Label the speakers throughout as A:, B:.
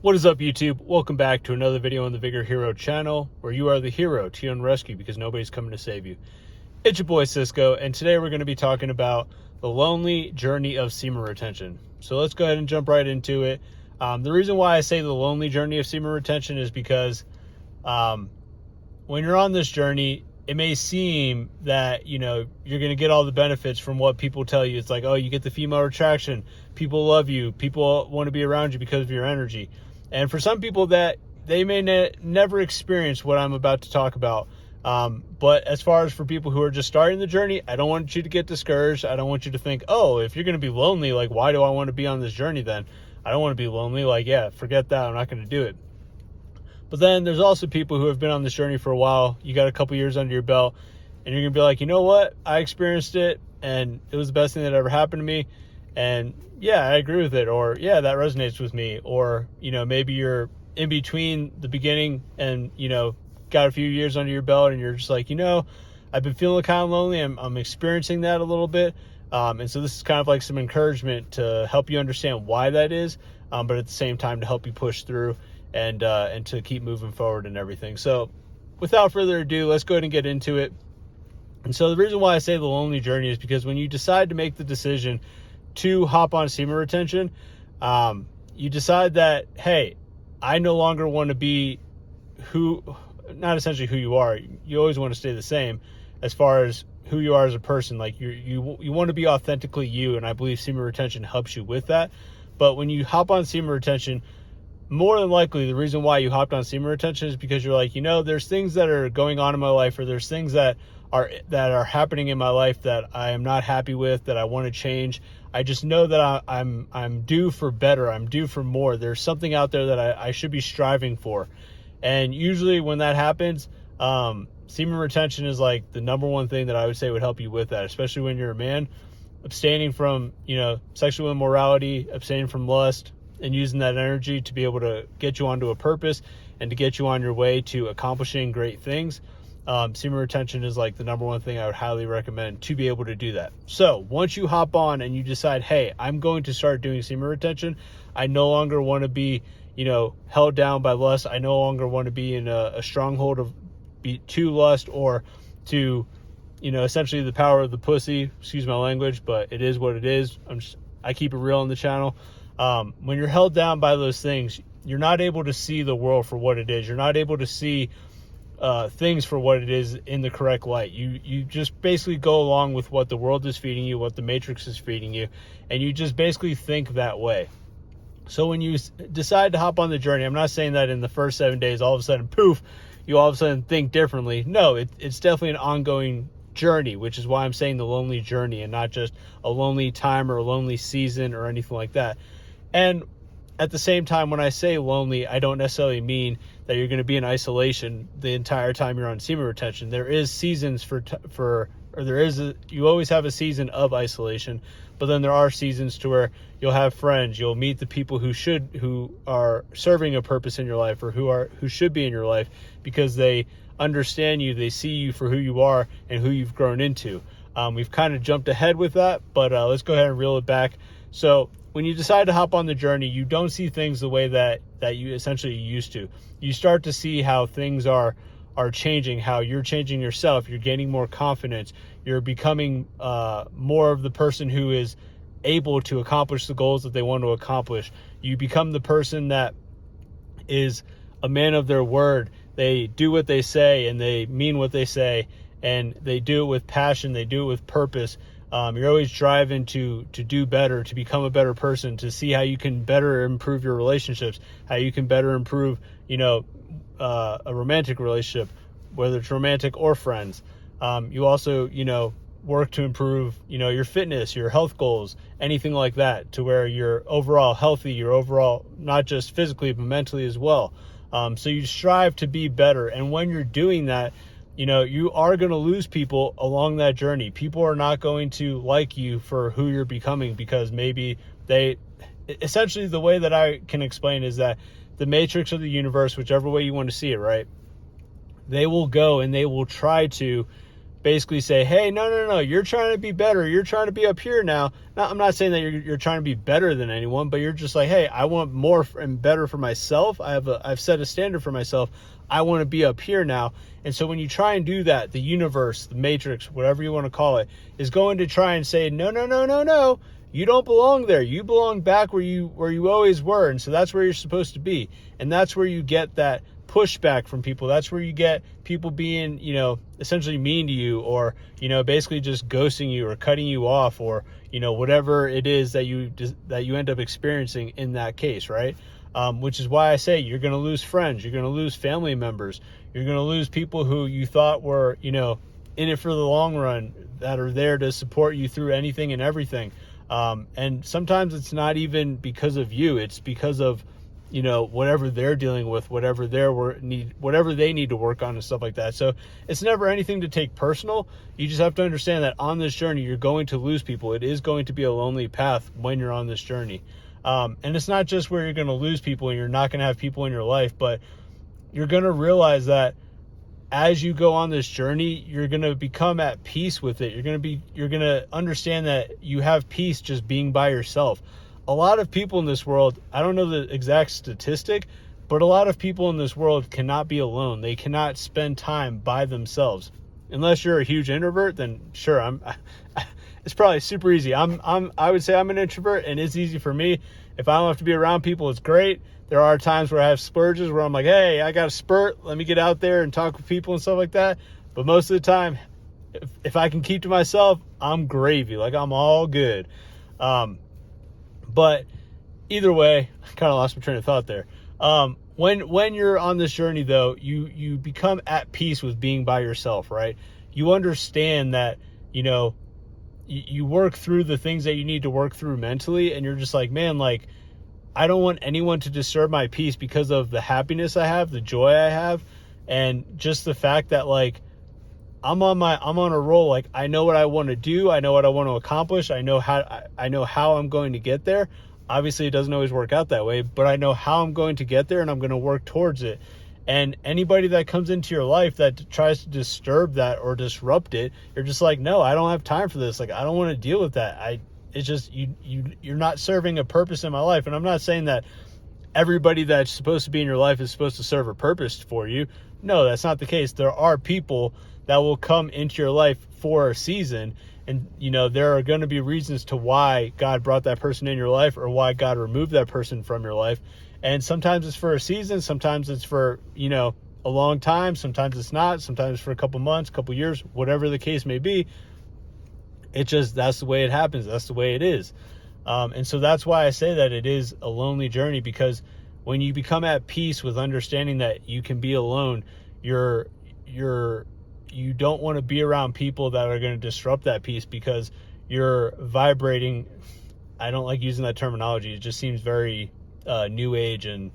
A: What is up, YouTube? Welcome back to another video on the Vigor Hero channel, where you are the hero to your own rescue because nobody's coming to save you. It's your boy Cisco, and today we're going to be talking about the lonely journey of semen retention. So let's go ahead and jump right into it. The reason why I say the lonely journey of semen retention is because when you're on this journey, it may seem that, you're going to get all the benefits from what people tell you. It's like, oh, you get the female attraction. People love you. People want to be around you because of your energy. And for some people that they may never experience what I'm about to talk about. But as far as for people who are just starting the journey, I don't want you to get discouraged. I don't want you to think, oh, if you're going to be lonely, like, why do I want to be on this journey then? I don't want to be lonely. Like, yeah, forget that. I'm not going to do it. But then there's also people who have been on this journey for a while. You got a couple years under your belt, and you're going to be like, you know what? I experienced it, and it was the best thing that ever happened to me. And yeah, I agree with it. Or yeah, that resonates with me. Or, maybe you're in between the beginning and, got a few years under your belt, and you're just like, I've been feeling kind of lonely. I'm experiencing that a little bit. And so this is kind of like some encouragement to help you understand why that is. But at the same time to help you push through and to keep moving forward and everything. So without further ado, let's go ahead and get into it. And so the reason why I say the lonely journey is because when you decide to make the decision to hop on semen retention, you decide that, hey, I no longer want to be not essentially who you are. You always want to stay the same as far as who you are as a person. Like you want to be authentically you, and I believe semen retention helps you with that. But when you hop on semen retention, more than likely the reason why you hopped on semen retention is because you're like, there's things that are going on in my life, or there's things that are happening in my life that I am not happy with, that I want to change. I just know that I'm due for better. I'm due for more. There's something out there that I should be striving for. And usually when that happens, semen retention is like the number one thing that I would say would help you with that, especially when you're a man. Abstaining from, sexual immorality, abstaining from lust, and using that energy to be able to get you onto a purpose and to get you on your way to accomplishing great things. Semen retention is like the number one thing I would highly recommend to be able to do that. So once you hop on and you decide, hey, I'm going to start doing semen retention, I no longer want to be, held down by lust. I no longer want to be in a stronghold of to lust or to, essentially the power of the pussy. Excuse my language, but it is what it is. I keep it real on the channel. When you're held down by those things, you're not able to see the world for what it is. You're not able to see things for what it is in the correct light. You just basically go along with what the world is feeding you, what the matrix is feeding you, and you just basically think that way. So when you decide to hop on the journey, I'm not saying that in the first 7 days, all of a sudden, poof, you all of a sudden think differently. No, it's definitely an ongoing journey, which is why I'm saying the lonely journey and not just a lonely time or a lonely season or anything like that. And at the same time, when I say lonely, I don't necessarily mean that you're going to be in isolation the entire time you're on semen retention. There is seasons you always have a season of isolation, but then there are seasons to where you'll have friends, you'll meet the people who are serving a purpose in your life, or who should be in your life because they understand you, they see you for who you are and who you've grown into. We've kind of jumped ahead with that, but let's go ahead and reel it back. So when you decide to hop on the journey, you don't see things the way that you essentially used to. You start to see how things are changing, how you're changing yourself. You're gaining more confidence. You're becoming more of the person who is able to accomplish the goals that they want to accomplish. You become the person that is a man of their word. They do what they say, and they mean what they say, and they do it with passion. They do it with purpose. You're always driving to do better, to become a better person, to see how you can better improve your relationships, how you can better improve, a romantic relationship, whether it's romantic or friends. You also, work to improve, your fitness, your health goals, anything like that, to where you're overall healthy, you're overall not just physically, but mentally as well. So you strive to be better. And when you're doing that, you are going to lose people along that journey. People are not going to like you for who you're becoming because maybe essentially the way that I can explain is that the matrix of the universe, whichever way you want to see it, right? They will go and they will try to basically say, hey, no, you're trying to be better. You're trying to be up here now. I'm not saying that you're trying to be better than anyone, but you're just like, hey, I want more and better for myself. I've set a standard for myself. I want to be up here now. And so when you try and do that, the universe, the matrix, whatever you want to call it, is going to try and say, no. You don't belong there. You belong back where you always were. And so that's where you're supposed to be. And that's where you get that pushback from people. That's where you get people being, essentially mean to you, or, basically just ghosting you or cutting you off, or, whatever it is that you end up experiencing in that case, right? Which is why I say you're going to lose friends. You're going to lose family members. You're going to lose people who you thought were, in it for the long run, that are there to support you through anything and everything. And sometimes it's not even because of you. It's because of, whatever they're dealing with, whatever they need to work on and stuff like that. So it's never anything to take personal. You just have to understand that on this journey, you're going to lose people. It is going to be a lonely path when you're on this journey. And it's not just where you're going to lose people and you're not going to have people in your life, but you're going to realize that as you go on this journey, you're going to become at peace with it. You're going to understand that you have peace just being by yourself. A lot of people in this world, I don't know the exact statistic, but a lot of people in this world cannot be alone. They cannot spend time by themselves. Unless you're a huge introvert, then sure, it's probably super easy. I would say I'm an introvert, and it's easy for me. If I don't have to be around people, it's great. There are times where I have splurges where I'm like, hey, I got a spurt. Let me get out there and talk with people and stuff like that. But most of the time, if I can keep to myself, I'm gravy. Like, I'm all good. But either way, I kind of lost my train of thought there. When you're on this journey, though, you become at peace with being by yourself, right? You understand that, you work through the things that you need to work through mentally, and you're just like, man, like, I don't want anyone to disturb my peace because of the happiness I have, the joy I have, and just the fact that, like, I'm on a roll. Like, I know what I want to do. I know what I want to accomplish. I know how I'm going to get there. Obviously, it doesn't always work out that way, but I know how I'm going to get there, and I'm going to work towards it. And anybody that comes into your life that tries to disturb that or disrupt it, you're just like, no, I don't have time for this. Like, I don't want to deal with that. It's just, you're not serving a purpose in my life. And I'm not saying that everybody that's supposed to be in your life is supposed to serve a purpose for you. No, that's not the case. There are people that will come into your life for a season, and there are going to be reasons to why God brought that person in your life, or why God removed that person from your life. And sometimes it's for a season, sometimes it's for a long time, sometimes it's not, sometimes for a couple months, couple years, whatever the case may be. That's the way it happens. That's the way it is. And so that's why I say that it is a lonely journey, because when you become at peace with understanding that you can be alone, you don't want to be around people that are going to disrupt that peace, because you're vibrating. I don't like using that terminology. It just seems very new age, and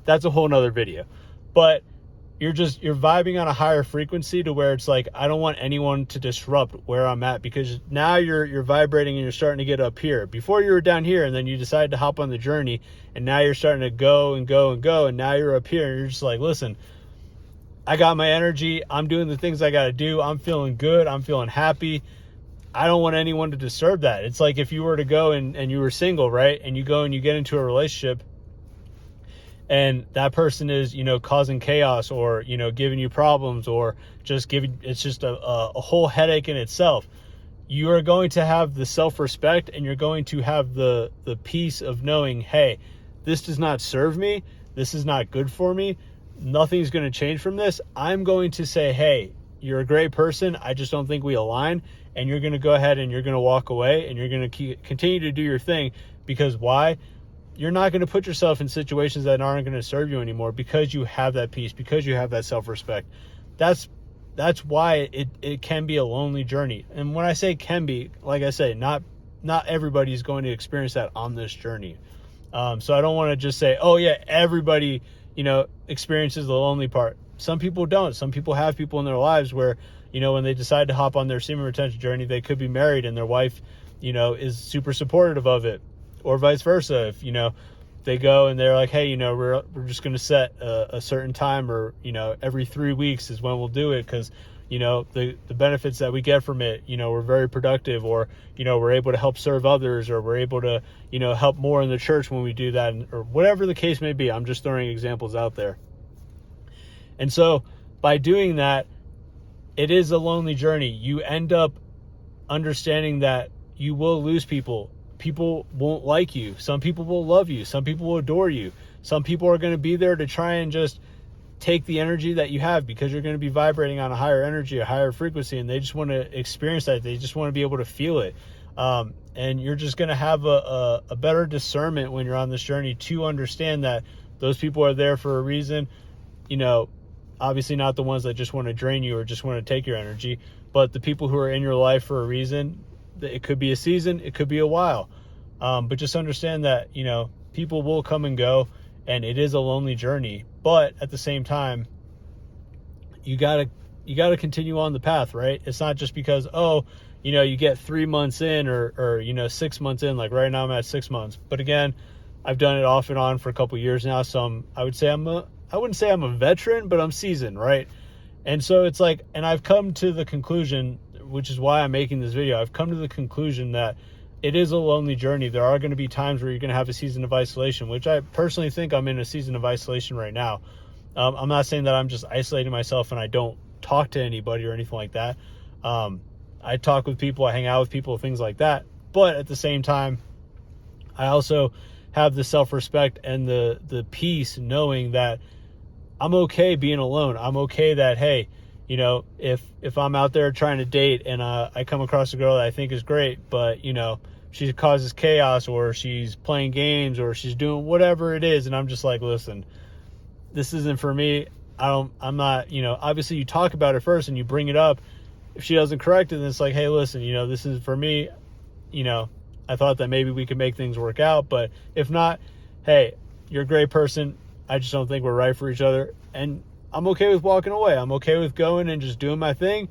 A: that's a whole nother video. But you're vibing on a higher frequency to where it's like, I don't want anyone to disrupt where I'm at, because now you're vibrating and you're starting to get up here. Before you were down here, and then you decided to hop on the journey, and now you're starting to go and go and go, and now you're up here, and you're just like, listen, I got my energy. I'm doing the things I got to do. I'm feeling good. I'm feeling happy. I don't want anyone to disturb that. It's like if you were to go and you were single, right? And you go and you get into a relationship, and that person is, causing chaos, or, giving you problems, or it's just a whole headache in itself. You are going to have the self-respect, and you're going to have the peace of knowing, hey, this does not serve me. This is not good for me. Nothing's going to change from this. I'm going to say, hey, you're a great person. I just don't think we align. And you're going to go ahead and you're going to walk away, and you're going to continue to do your thing. Because why? You're not going to put yourself in situations that aren't going to serve you anymore, because you have that peace, because you have that self-respect. That's why it can be a lonely journey. And when I say can be, like I say, not everybody's going to experience that on this journey. So I don't want to just say, oh yeah, everybody experiences the lonely part. Some people don't. Some people have people in their lives where, when they decide to hop on their semen retention journey, they could be married, and their wife, is super supportive of it, or vice versa. If, they go and they're like, hey, we're just going to set a certain time, or, every 3 weeks is when we'll do it, because, the benefits that we get from it, we're very productive, or, we're able to help serve others, or we're able to, help more in the church when we do that, or whatever the case may be. I'm just throwing examples out there. And so by doing that, it is a lonely journey. You end up understanding that you will lose people. People won't like you. Some people will love you. Some people will adore you. Some people are going to be there to try and just take the energy that you have, because you're going to be vibrating on a higher energy, a higher frequency, and they just want to experience that. They just want to be able to feel it. And you're just going to have a better discernment when you're on this journey to understand that those people are there for a reason. Obviously not the ones that just want to drain you or just want to take your energy, but the people who are in your life for a reason. It could be a season, it could be a while. But just understand that, people will come and go, and it is a lonely journey. But at the same time, you gotta continue on the path, right? It's not just because, you get 3 months in or 6 months in. Like right now I'm at 6 months. But again, I've done it off and on for a couple years now. So I wouldn't say I'm a veteran, but I'm seasoned, right? And so it's like, and I've come to the conclusion, which is why I'm making this video. I've come to the conclusion that it is a lonely journey. There are going to be times where you're going to have a season of isolation, which I personally think I'm in a season of isolation right now. I'm not saying that I'm just isolating myself and I don't talk to anybody or anything like that. I talk with people, I hang out with people, things like that. But at the same time, I also have the self-respect and the peace knowing that I'm okay being alone. I'm okay that, hey, if I'm out there trying to date and I come across a girl that I think is great, but, she causes chaos, or she's playing games, or she's doing whatever it is, and I'm just like, listen, this isn't for me. I'm not, obviously you talk about it first and you bring it up. If she doesn't correct it, then it's like, hey, listen, this is for me. I thought that maybe we could make things work out, but if not, hey, you're a great person. I just don't think we're right for each other. And I'm okay with walking away. I'm okay with going and just doing my thing,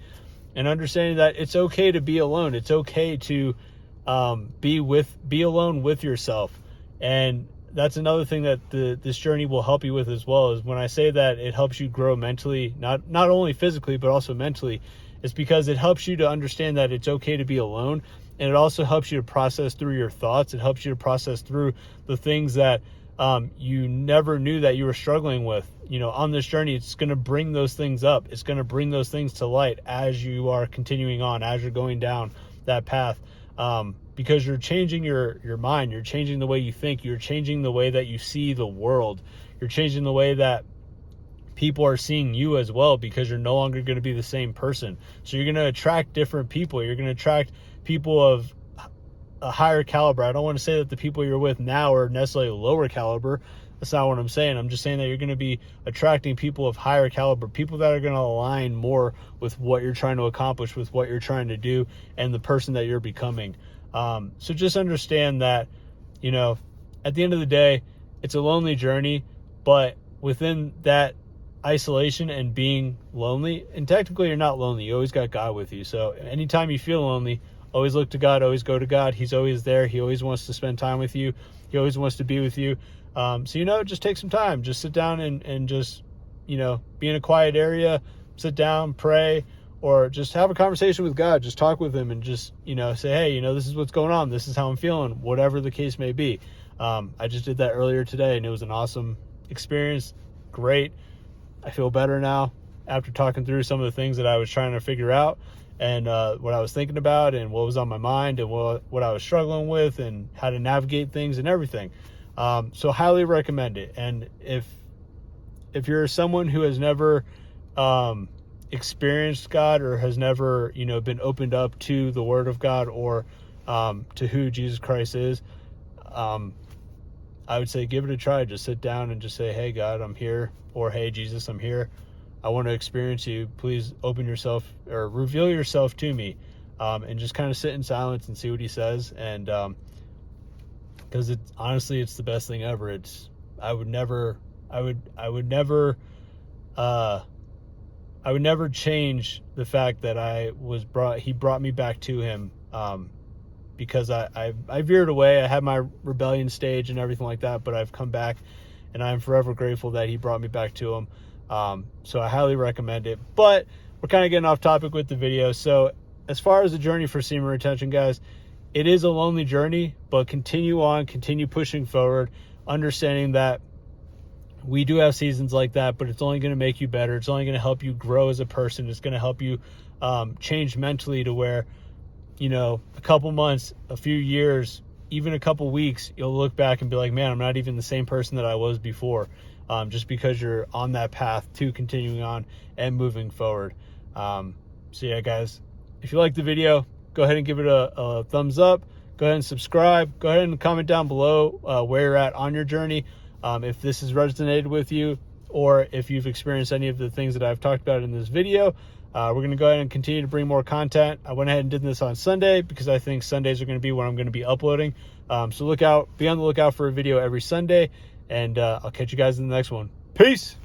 A: and understanding that it's okay to be alone. It's okay to be alone with yourself. And that's another thing that this journey will help you with as well, is when I say that it helps you grow mentally, not only physically, but also mentally, it's because it helps you to understand that it's okay to be alone. And it also helps you to process through your thoughts. It helps you to process through the things that you never knew that you were struggling with. On this journey, it's going to bring those things up. It's going to bring those things to light as you are continuing on, as you're going down that path. Because you're changing your mind. You're changing the way you think. You're changing the way that you see the world. You're changing the way that people are seeing you as well, because you're no longer going to be the same person. So you're going to attract different people. You're going to attract people of a higher caliber. I don't want to say that the people you're with now are necessarily lower caliber. That's not what I'm saying. I'm just saying that you're going to be attracting people of higher caliber, people that are going to align more with what you're trying to accomplish, with what you're trying to do, and the person that you're becoming. So just understand that, at the end of the day, it's a lonely journey, but within that isolation and being lonely, and technically you're not lonely, you always got God with you. So anytime you feel lonely, always look to God, always go to God. He's always there. He always wants to spend time with you. He always wants to be with you. So, just take some time, just sit down and just, be in a quiet area, sit down, pray, or just have a conversation with God. Just talk with him and just, say, hey, this is what's going on. This is how I'm feeling, whatever the case may be. I just did that earlier today, and it was an awesome experience. Great. I feel better now after talking through some of the things that I was trying to figure out, and what I was thinking about, and what was on my mind, and what I was struggling with, and how to navigate things and everything. So highly recommend it. And if you're someone who has never experienced God, or has never, been opened up to the Word of God, or to who Jesus Christ is, I would say give it a try. Just sit down and just say, hey, God, I'm here. Or, hey, Jesus, I'm here. I want to experience you. Please open yourself, or reveal yourself to me, and just kind of sit in silence and see what he says. And because honestly, it's the best thing ever. I would never change the fact that he brought me back to him, because I veered away. I had my rebellion stage and everything like that, but I've come back, and I'm forever grateful that he brought me back to him. So I highly recommend it. But we're kind of getting off topic with the video. So as far as the journey for semen retention, guys, it is a lonely journey, but continue on, continue pushing forward, understanding that we do have seasons like that, but it's only going to make you better. It's only going to help you grow as a person. It's going to help you change mentally to where, you know, a couple months, a few years, even a couple weeks, you'll look back and be like, man, I'm not even the same person that I was before, just because you're on that path to continuing on and moving forward. So yeah, guys, if you like the video, go ahead and give it a thumbs up. Go ahead and subscribe. Go ahead and comment down below where you're at on your journey. If this has resonated with you, or if you've experienced any of the things that I've talked about in this video. We're going to go ahead and continue to bring more content. I went ahead and did this on Sunday because I think Sundays are going to be when I'm going to be uploading. So be on the lookout for a video every Sunday, and I'll catch you guys in the next one. Peace.